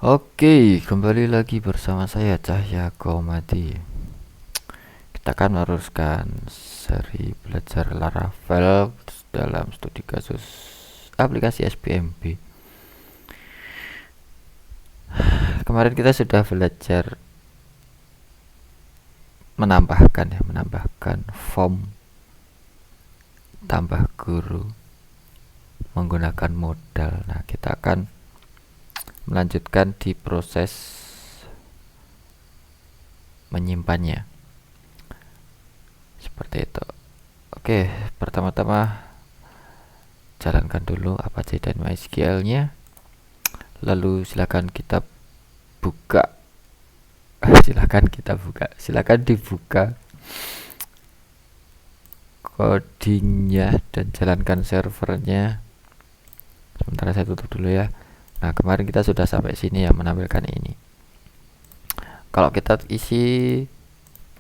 Oke, kembali lagi bersama saya Cahya Komadi. Kita akan meneruskan seri belajar Laravel dalam studi kasus aplikasi SPMB. Kemarin kita sudah belajar menambahkan form tambah guru menggunakan modal. Nah, kita akan melanjutkan di proses menyimpannya. Seperti itu. Oke, pertama-tama jalankan dulu Apache dan MySQL-nya. Lalu buka silakan dibuka codingnya dan jalankan servernya. Sementara saya tutup dulu ya. Nah, kemarin kita sudah sampai sini ya, menampilkan ini. Kalau kita isi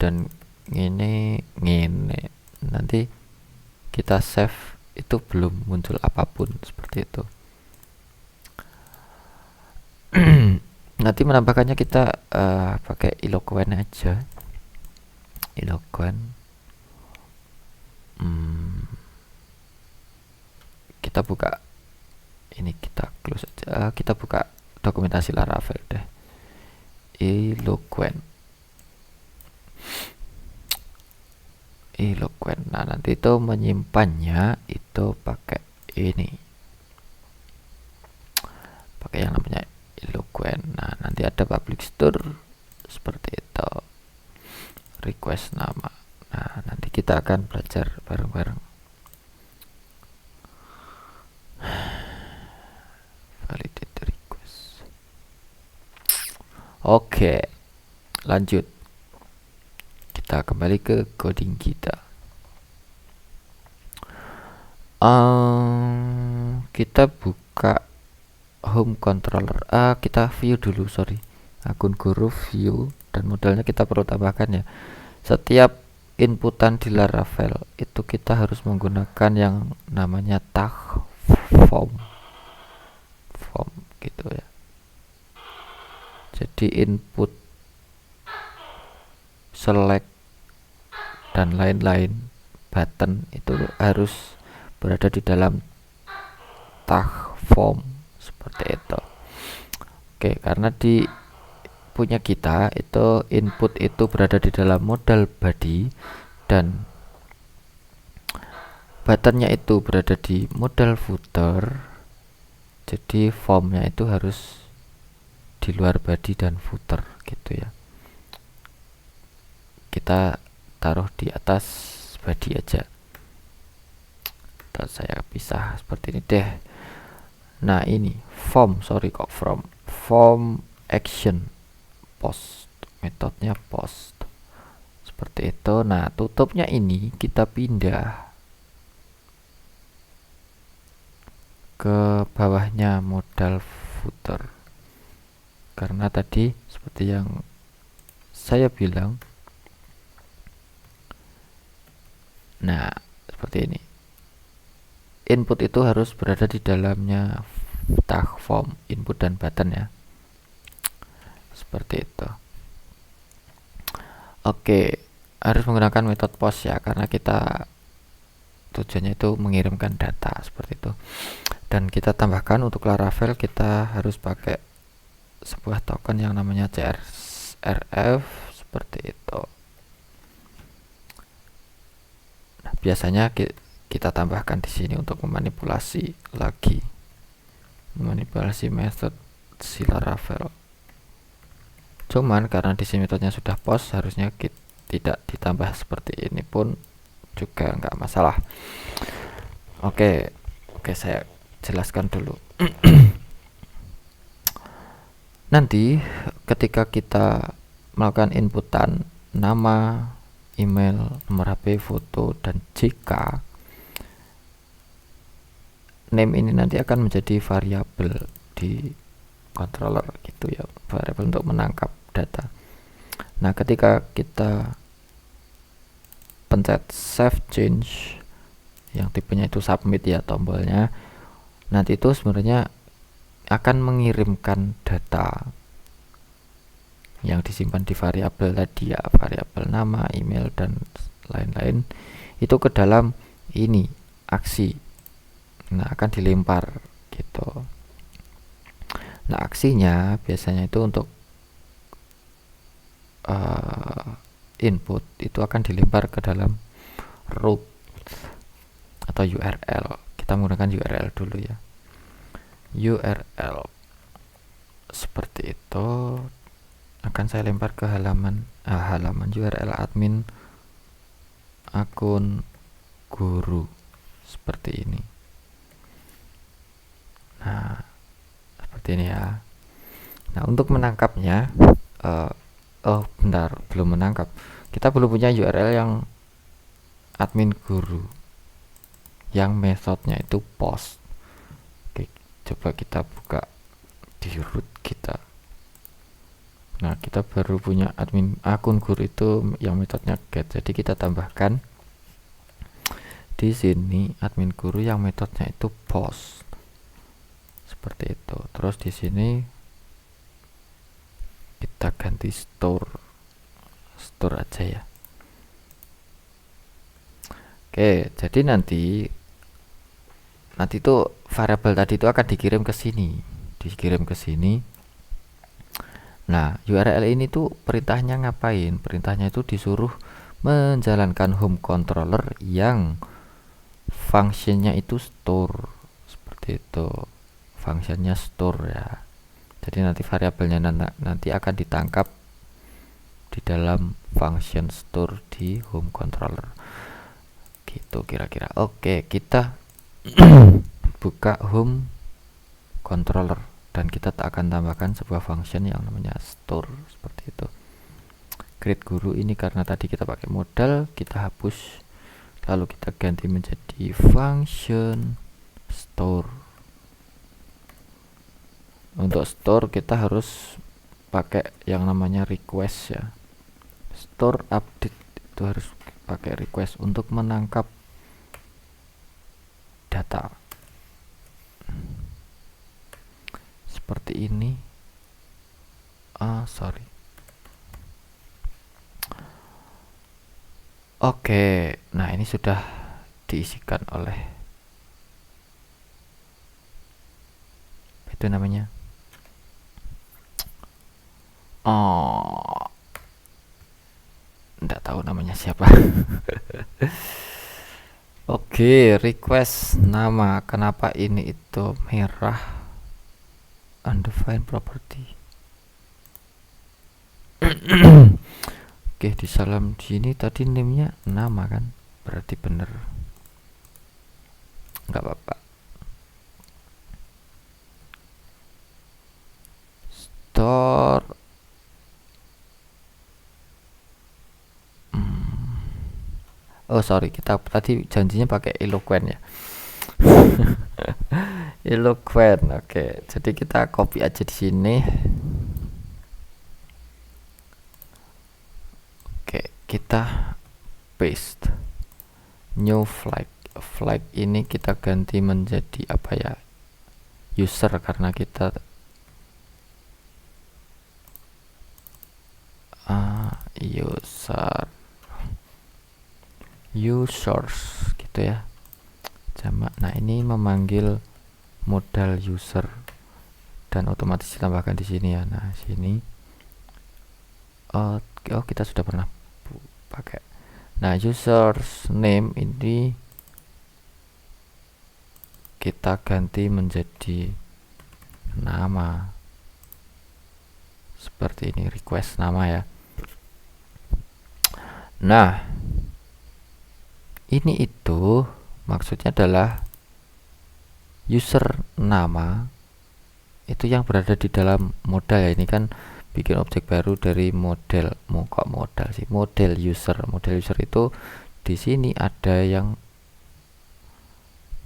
dan ini nanti kita save, itu belum muncul apapun seperti itu. Nanti menambahkannya kita pakai Eloquent aja. Eloquent. Kita buka ini, kita close aja. Kita buka dokumentasi Laravel deh. Eloquent. Nah, nanti itu menyimpannya itu pakai ini. Pakai yang namanya Eloquent. Nah, nanti ada public store seperti itu. Request nama. Nah, nanti kita akan belajar bareng-bareng. Validate request. Oke, lanjut. Kita kembali ke coding kita. Kita buka home controller. Kita view dulu, akun guru view, dan modalnya kita perlu tambahkan ya. Setiap inputan di Laravel itu kita harus menggunakan yang namanya tag form gitu ya. Jadi input, select, dan lain-lain button itu harus berada di dalam tag form seperti itu. Oke, karena di punya kita itu input itu berada di dalam modal body dan buttonnya itu berada di modal footer, jadi formnya itu harus di luar body dan footer gitu ya. Kita taruh di atas body aja. Terus saya pisah seperti ini deh. Nah, ini form action post, metodenya post seperti itu. Nah, tutupnya ini kita pindah ke bawahnya modal footer, karena tadi seperti yang saya bilang. Nah, seperti ini, input itu harus berada di dalamnya tag form input dan button ya, seperti itu. Oke, harus menggunakan metode post ya, karena kita tujuannya itu mengirimkan data seperti itu. Dan kita tambahkan untuk Laravel kita harus pakai sebuah token yang namanya CRF seperti itu. Nah, biasanya kita tambahkan di sini untuk memanipulasi method si Laravel. Cuman karena di sini metodenya sudah post, harusnya tidak ditambah seperti ini pun juga nggak masalah. Oke, saya jelaskan dulu. Nanti ketika kita melakukan inputan nama, email, nomor HP, foto, dan JK, name ini nanti akan menjadi variabel di controller gitu ya, variabel untuk menangkap data. Nah, ketika kita pencet save change yang tipenya itu submit ya, tombolnya, nanti itu sebenarnya akan mengirimkan data yang disimpan di variabel tadi ya, variabel nama, email dan lain-lain itu ke dalam ini aksi. Nah, akan dilempar gitu. Nah, aksinya biasanya itu untuk input itu akan dilempar ke dalam root atau URL. Kita menggunakan URL dulu ya. URL seperti itu akan saya lempar ke halaman URL admin akun guru seperti ini. Nah, seperti ini ya. Nah, untuk menangkapnya bentar, belum menangkap. Kita belum punya URL yang admin guru yang metodenya itu post. Oke, coba kita buka di root kita. Nah, kita baru punya admin akun guru itu yang metodenya get. Jadi kita tambahkan di sini admin guru yang metodenya itu post. Seperti itu. Terus di sini kita ganti store aja ya. Oke, jadi nanti itu variabel tadi itu akan dikirim ke sini. Nah, URL ini tuh perintahnya ngapain? Perintahnya itu disuruh menjalankan home controller yang fungsinya itu store. Seperti itu. Fungsinya store ya. Jadi nanti variabelnya nanti akan ditangkap di dalam function store di home controller. Gitu kira-kira. Oke, kita buka home controller dan kita akan tambahkan sebuah function yang namanya store seperti itu. Create guru ini karena tadi kita pakai modal, kita hapus lalu kita ganti menjadi function store. Untuk store kita harus pakai yang namanya request ya. Store update itu harus pakai request untuk menangkap data seperti ini. Oke, nah ini sudah diisikan oleh itu namanya enggak tahu namanya siapa. Oke, request nama. Kenapa ini itu merah? Undefined property. Oke, di dalam sini tadi name-nya nama kan? Berarti bener. Enggak apa-apa. Store oh sorry, kita tadi janjinya pakai eloquent ya. Eloquent. Oke, jadi kita copy aja di sini. Oke, kita paste. New flag. Flag ini kita ganti menjadi apa ya? User karena kita users gitu ya, jamak. Nah, ini memanggil modal user dan otomatis ditambahkan di sini ya. Nah, sini kita sudah pernah pakai. Nah, users name ini kita ganti menjadi nama seperti ini, request nama ya. Nah, ini itu maksudnya adalah user nama itu yang berada di dalam modal ya. Ini kan bikin objek baru dari model. Model user itu di sini ada yang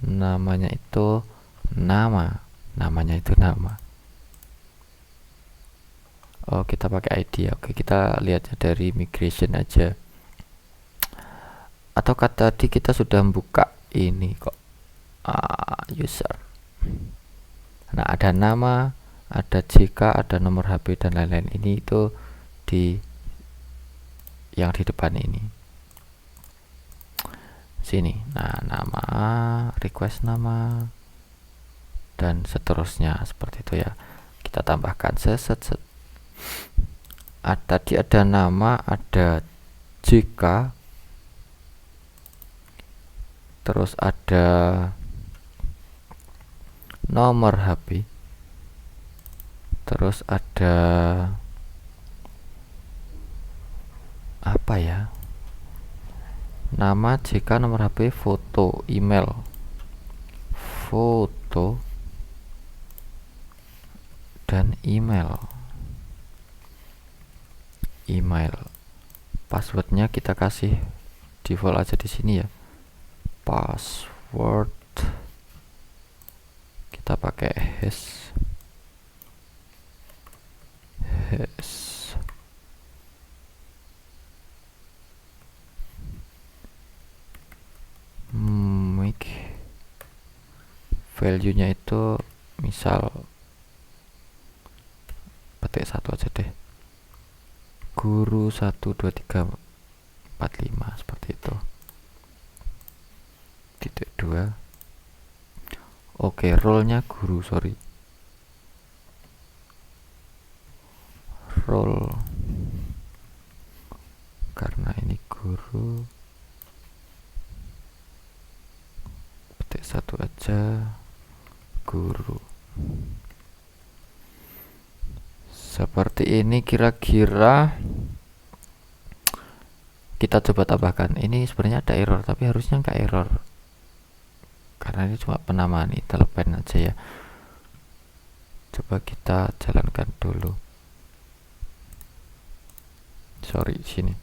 namanya itu nama. Oh, kita pakai ID ya. Oke, kita lihatnya dari migration aja. Atau tadi kita sudah buka ini kok user. Nah, ada nama, ada JK, ada nomor HP dan lain-lain. Ini itu di yang di depan ini. Sini. Nah, nama, request nama dan seterusnya seperti itu ya. Kita tambahkan set. Tadi ada nama, ada JK, terus ada nomor HP, terus ada apa ya, nama, JK, nomor HP, foto, email, foto dan email. Passwordnya kita kasih default aja di sini ya. Password kita pakai hash. Make value-nya itu misal petik 1 aja deh, guru 1 2 3 4 5 seperti itu. Titik 2. Oke, role-nya guru, sorry, role karena ini guru, petik 1 aja, guru. Seperti ini kira-kira. Kita coba tambahkan. Ini sebenarnya ada error, tapi harusnya nggak error karena ini cuma penamaan pen aja ya. Coba kita jalankan dulu. Sorry, sini.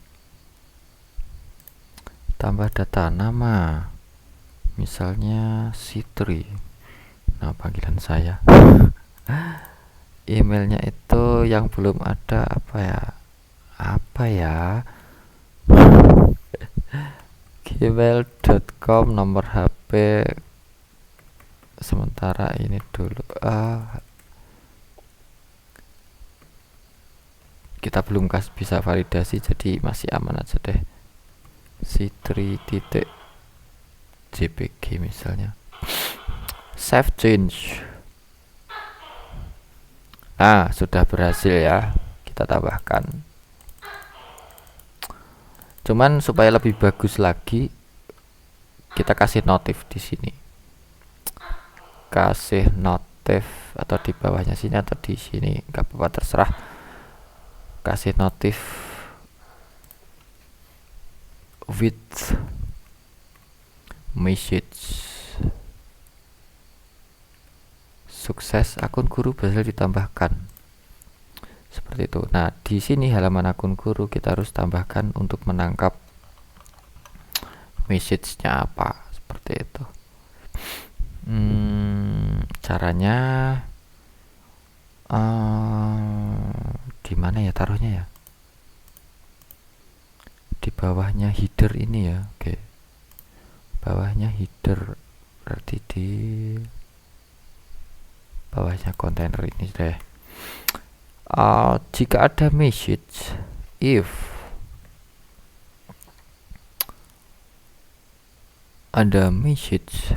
Tambah data nama. Misalnya Sitri. Nah, panggilan saya. Emailnya itu yang belum ada apa ya? gmail.com, nomor HP sementara ini dulu. Kita belum bisa validasi, jadi masih aman aja deh. Citri.jpg misalnya. Save change. Sudah berhasil ya. Kita tambahkan. Cuman supaya lebih bagus lagi, kita kasih notif di sini. Kasih notif atau di bawahnya sini atau di sini, nggak apa-apa, terserah. Kasih notif with message. Sukses, akun guru berhasil ditambahkan. Seperti itu. Nah, di sini halaman akun guru kita harus tambahkan untuk menangkap message-nya apa. Seperti itu. Caranya di mana ya taruhnya ya? Di bawahnya header ini ya. Oke. Bawahnya header, berarti di bawahnya kontainer ini deh. Jika ada message, if ada message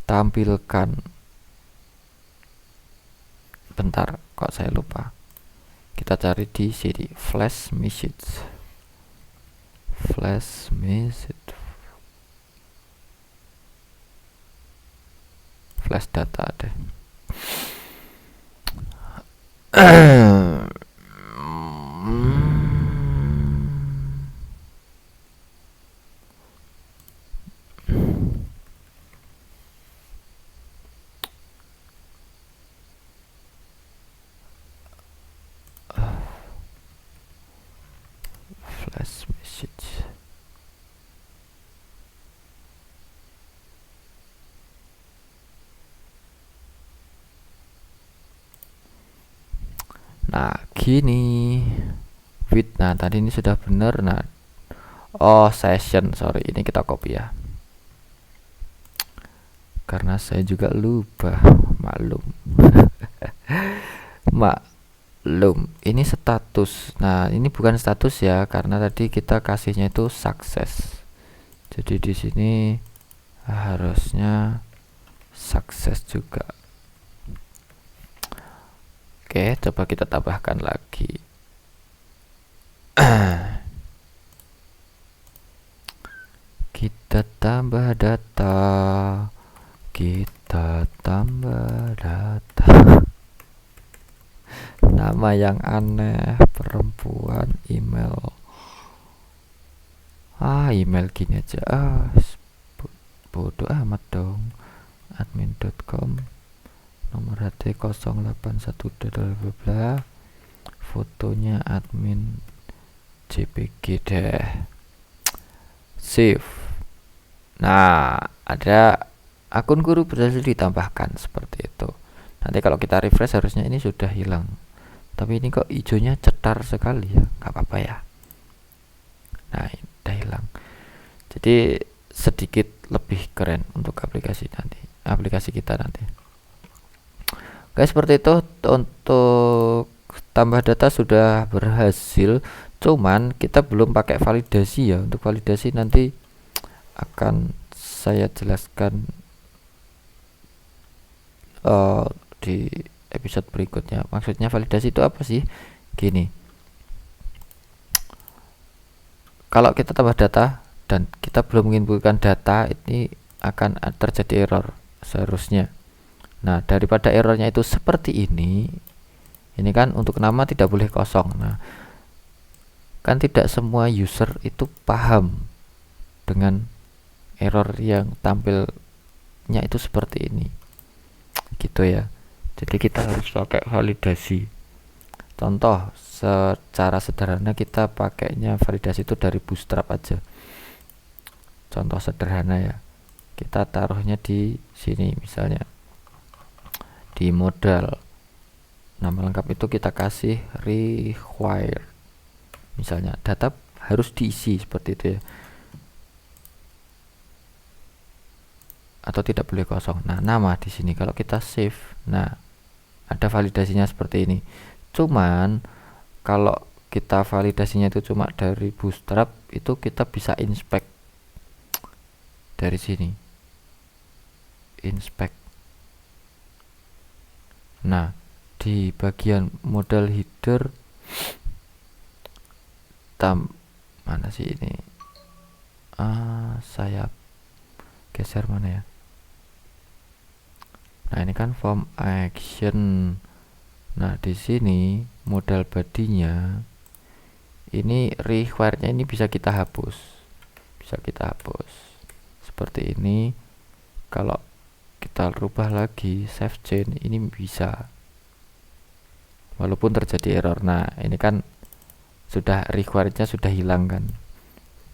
tampilkan, bentar kok saya lupa, kita cari di sini flash message flash data deh. Flash message. Nah, gini. Nah, tadi ini sudah benar. Nah, Oh, session, sorry, ini kita copy ya, karena saya juga lupa. Maklum. Maklum, ini status. Nah, ini bukan status ya, karena tadi kita kasihnya itu sukses. Jadi di sini harusnya sukses juga. Oke, coba kita tambahkan lagi. Kita tambah data. Kita tambah data. Nama yang aneh, perempuan, email. Email gini aja. Bodoh amat dong. admin.com, nomor HT 081 bla bla, fotonya admin JPG deh. Save. Nah, ada akun guru berhasil ditambahkan seperti itu. Nanti kalau kita refresh harusnya ini sudah hilang. Tapi ini kok hijaunya cetar sekali ya, nggak apa-apa ya. Nah, ini udah hilang. Jadi sedikit lebih keren untuk aplikasi kita nanti. Oke, seperti itu untuk tambah data sudah berhasil. Cuman kita belum pakai validasi ya. Untuk validasi nanti akan saya jelaskan di episode berikutnya. Maksudnya validasi itu apa sih? Gini, kalau kita tambah data dan kita belum menginputkan data, ini akan terjadi error seharusnya. Nah, daripada errornya itu seperti ini kan untuk nama tidak boleh kosong. Nah, kan tidak semua user itu paham dengan error yang tampilnya itu seperti ini, gitu ya. Jadi kita harus pakai validasi. Contoh secara sederhana kita pakainya validasi itu dari Bootstrap aja. Contoh sederhana ya. Kita taruhnya di sini misalnya. Di modal. Nama lengkap itu kita kasih require. Misalnya data harus diisi seperti itu ya. Atau tidak boleh kosong. Nah, nama di sini kalau kita save, nah ada validasinya seperti ini. Cuman kalau kita validasinya itu cuma dari Bootstrap, itu kita bisa inspect dari sini. Inspect. Nah, di bagian modal header mana sih ini? Saya geser mana ya? Nah, ini kan form action. Nah, di sini modal bodinya ini require-nya ini bisa kita hapus. Seperti ini. Kalau kita rubah lagi save change ini bisa. Walaupun terjadi error. Nah, ini kan sudah require-nya sudah hilang kan.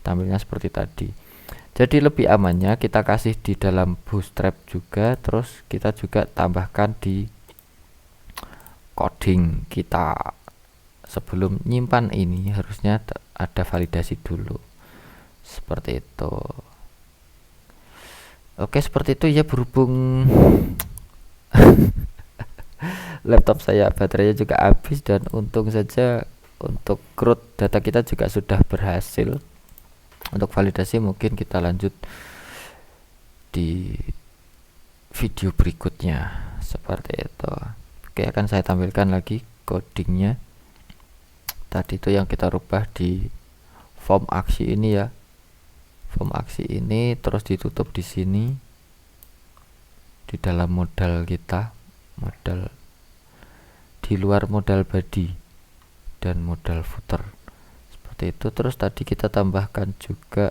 Tampilnya seperti tadi. Jadi lebih amannya kita kasih di dalam Bootstrap juga, terus kita juga tambahkan di coding kita. Sebelum nyimpan ini harusnya ada validasi dulu. Seperti itu. Oke, seperti itu ya, berhubung laptop saya baterainya juga habis dan untung saja untuk root data kita juga sudah berhasil. Untuk validasi mungkin kita lanjut di video berikutnya seperti itu. Oke, akan saya tampilkan lagi codingnya. Tadi itu yang kita rubah di form aksi ini ya. Form aksi ini terus ditutup di sini di dalam modal kita, modal di luar modal body dan modal footer. Itu terus tadi kita tambahkan juga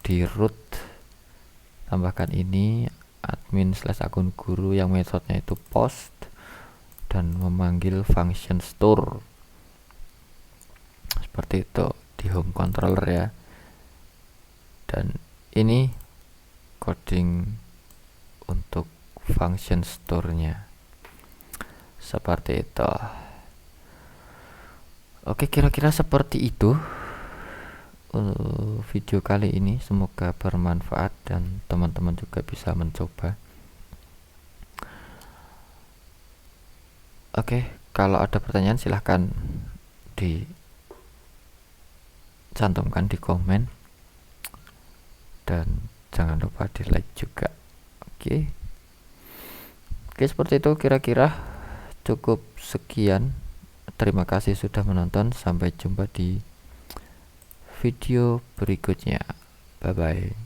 di root, tambahkan ini admin/akun guru yang metodenya itu post dan memanggil function store seperti itu di home controller ya. Dan ini coding untuk function store-nya seperti itu. Oke, kira-kira seperti itu video kali ini. Semoga bermanfaat dan teman-teman juga bisa mencoba. Oke, kalau ada pertanyaan silahkan dicantumkan di komen dan jangan lupa di like juga. Oke, seperti itu kira-kira. Cukup sekian. Terima kasih sudah menonton. Sampai jumpa di video berikutnya. Bye bye.